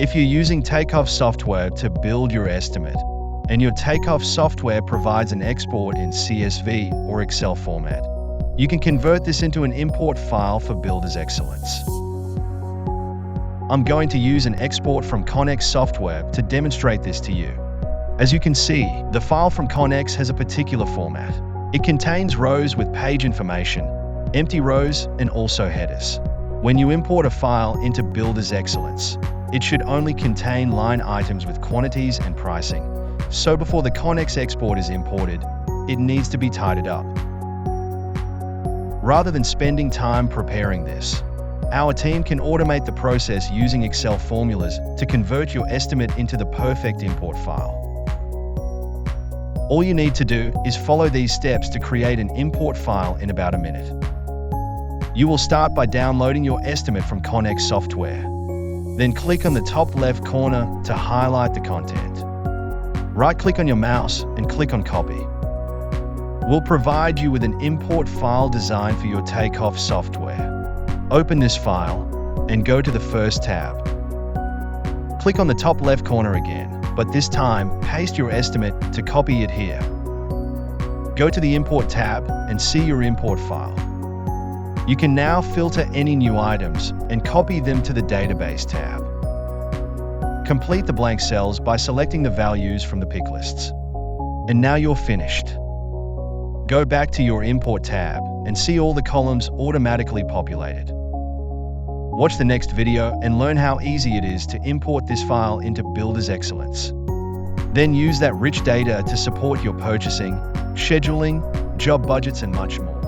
If you're using Takeoff software to build your estimate, and your Takeoff software provides an export in CSV or Excel format, you can convert this into an import file for Builder's Excellence. I'm going to use an export from Connex software to demonstrate this to you. As you can see, the file from Connex has a particular format. It contains rows with page information, empty rows, and also headers. When you import a file into Builder's Excellence, it should only contain line items with quantities and pricing. So before the Connex export is imported, it needs to be tidied up. Rather than spending time preparing this, our team can automate the process using Excel formulas to convert your estimate into the perfect import file. All you need to do is follow these steps to create an import file in about a minute. You will start by downloading your estimate from Connex software. Then click on the top left corner to highlight the content. Right-click on your mouse and click on Copy. We'll provide you with an import file designed for your Takeoff software. Open this file and go to the first tab. Click on the top left corner again, but this time paste your estimate to copy it here. Go to the Import tab and see your import file. You can now filter any new items and copy them to the Database tab. Complete the blank cells by selecting the values from the pick lists. And now you're finished. Go back to your Import tab and see all the columns automatically populated. Watch the next video and learn how easy it is to import this file into Builder's Excellence. Then use that rich data to support your purchasing, scheduling, job budgets, and much more.